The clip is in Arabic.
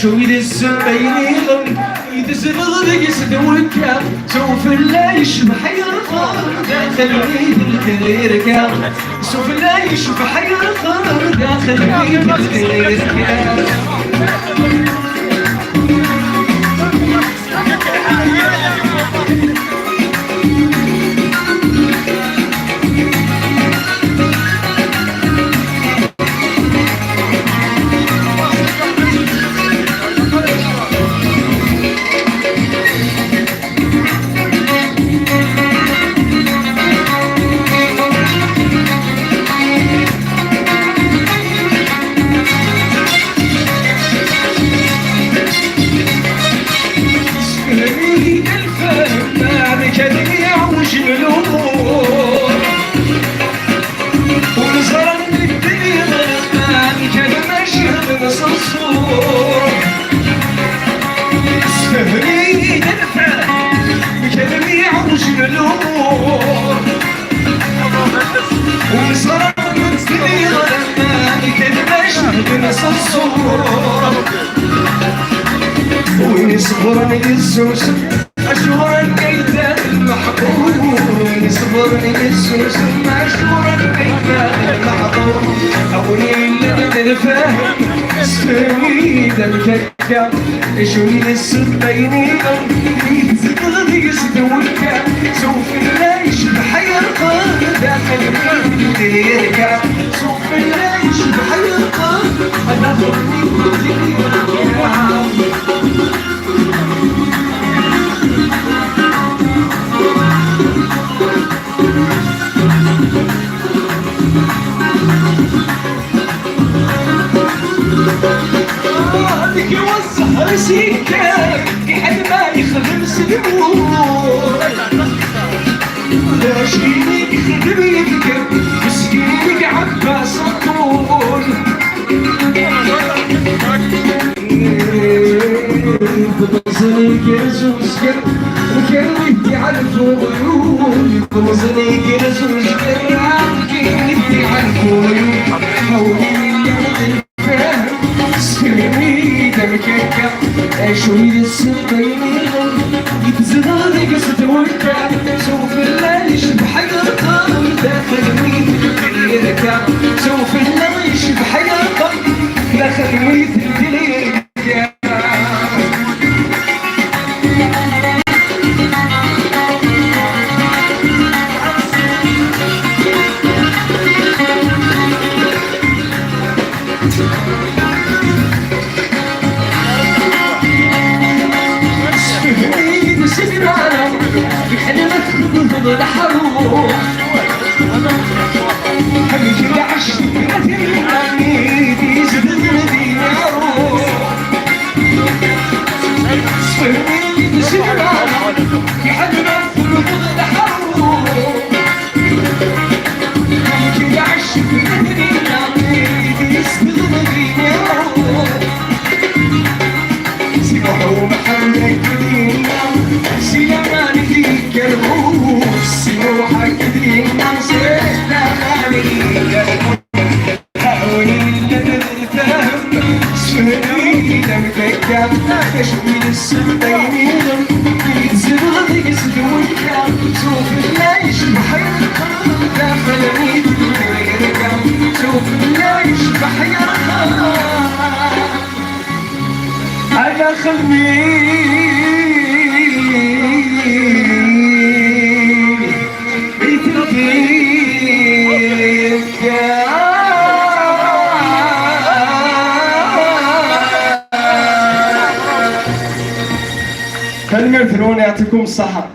شو يدز بينهم يدز الغرق يسدوكا سوف لا يشبح يرقى داخل بيت الكريركا سوف لا يشبح يرقى داخل بيت الكريركا صبرني السوس أشهر الكيدان المحظور صبرني السوس أشهر الكيدان المحظور أولي اللي الفاهم سفرني دمكك شوي السبيني يتزغضي يسدوك سوف لا يشبح يرقى داخل ديرك سوف لا يشبح يرقى أنا ضرني هذيك يوزع سيكا لحد ما يخدم سلمون لاشيني يخدم يفكر مسكينك عباس الطول بمزنيك يزوزك وكان يعرف غيوب بمزنيك يزوزك كان يعرف غيوب حولي دمكك شوي السبيني يتزغضي يسدوكا سوف لا يشبح يرقى داخل ميت الدليركا سوف لا يشبح يرقى داخل ميت الدليركا الحروب حبيبي عشت عيدي زدني عروب صفرني زمان في حد ما فرض الحروب حبيبي عشت عيدي زدني عروب سيبوه محمد كدينا سيما فيك الروح سيروحك كدينا سيدنا عليك حاولي لنتفهم سفرني دمكك تشوي السبينين يتزغضي يسدوك سوف لا يشبح يرقى داخل ميت غيرك سوف لا يشبح يرقى أنا خميس كلمة يعطيكم الصحة.